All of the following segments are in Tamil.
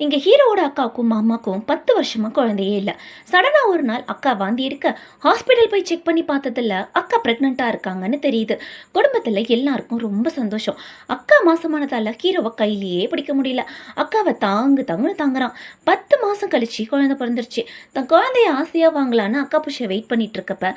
இங்க ஹீரோவோட அக்காவுக்கும் மாமாக்கும் 10 வருஷமா குழந்தையே இல்ல. சடனா ஒரு நாள் அக்கா வாந்தி எடுக்க ஹாஸ்பிட்டல் போய் செக் பண்ணி பார்த்ததுல அக்கா பிரெக்னென்ட்டா இருக்காங்கன்னு தெரியுது. குடும்பத்துல எல்லாருக்கும் ரொம்ப சந்தோஷம். அக்கா மாசமானதால ஹீரோவை கையிலேயே பிடிக்க முடியல. அக்காவை தாங்கு தாங்குன்னு தாங்குறான். 10 மாசம் கழிச்சு குழந்தை பிறந்துருச்சு. தன் குழந்தைய ஆசையா வாங்கலான்னு அக்கா புருஷன் வெயிட் பண்ணிட்டு இருக்கப்ப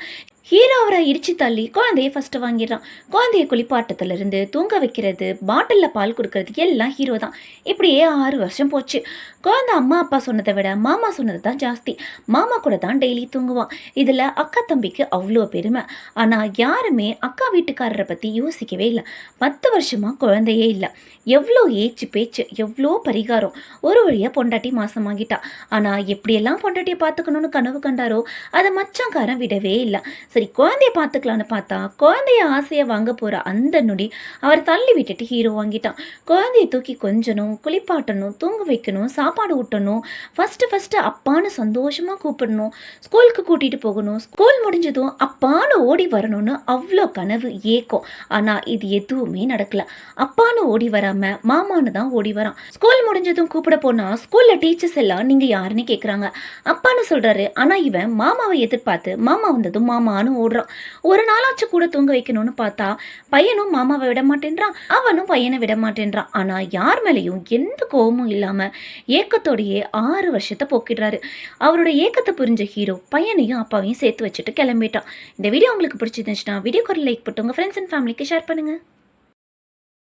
ஹீரோ அவரை இடிச்சு தள்ளி குழந்தைய ஃபர்ஸ்ட் வாங்கிடுறான். குழந்தைய குளிப்பாட்டத்துல இருந்து தூங்க வைக்கிறது, பாட்டில்ல பால் கொடுக்கறது எல்லாம் ஹீரோ தான். இப்படியே 6 வருஷம் போச்சு. குழந்தை அம்மா அப்பா சொன்னதை விட மாமா சொன்னது தான் ஜாஸ்தி. மாமா கூட தான் டெய்லி தூங்குவான். இதுல அக்கா தம்பிக்கு அவ்வளோ பெருமை. ஆனா யாருமே அக்கா வீட்டுக்காரரை பத்தி யோசிக்கவே இல்லை. 10 வருஷமா குழந்தையே இல்லை. எவ்வளோ ஏச்சு பேச்சு, எவ்வளோ பரிகாரம். ஒரு வழியா பொண்டாட்டி மாசமாகிட்டா. ஆனா எப்படியெல்லாம் பொண்டாட்டியை பார்த்துக்கணும்னு கனவு கண்டாரோ அதை மச்சாங்காரன் விடவே இல்லை. சரி குழந்தைய பார்த்துக்கலான்னு பார்த்தா குழந்தைய ஆசையை வாங்க போற அந்த நொடி அவர் தள்ளி விட்டுட்டு ஹீரோ வாங்கிட்டான். குழந்தைய தூக்கி கொஞ்சணும், குளிப்பாட்டணும், தூங்க வைக்கணும், சாப்பாடு ஊட்டணும், ஃபர்ஸ்ட் அப்பான்னு சந்தோஷமா கூப்பிடணும், ஸ்கூலுக்கு கூட்டிட்டு போகணும், ஸ்கூல் முடிஞ்சதும் அப்பான்னு ஓடி வரணும்னு அவ்வளோ கனவு ஏக்கம். ஆனா இது எதுவுமே நடக்கல. அப்பான்னு ஓடி வராம மாமான்னு தான் ஓடி வரான். ஸ்கூல் முடிஞ்சதும் கூப்பிட போனா ஸ்கூல்ல டீச்சர்ஸ் எல்லாம் நீங்க யாருன்னு கேக்குறாங்க. அப்பான்னு சொல்றாரு. ஆனா இவன் மாமாவை எதிர்பார்த்து மாமா வந்ததும் மாமான்னு ஓடுறான். ஒரு நாளாச்சும் கூட தூங்க வைக்கணும்னு பார்த்தா பையனும் மாமாவை விட மாட்டேன்றான், அவனும் பையனை விட மாட்டேன்றான். ஆனா யார் மேலேயும் எந்த கோபமும் இல்லாம ஏக்கத்தோடையே 6 வருஷத்தை போக்கிடுறாரு. அவரோட ஏக்கத்தை புரிஞ்ச ஹீரோ பையனையும் அப்பாவையும் சேர்த்து வச்சுட்டு கிளம்பிட்டான். இந்த வீடியோ உங்களுக்கு பிடிச்சிருந்துச்சுன்னா வீடியோக்கு ஒரு லைக் போட்டு உங்க ஃப்ரெண்ட்ஸ் அண்ட் ஃபேமிலிக்கு ஷேர் பண்ணுங்க.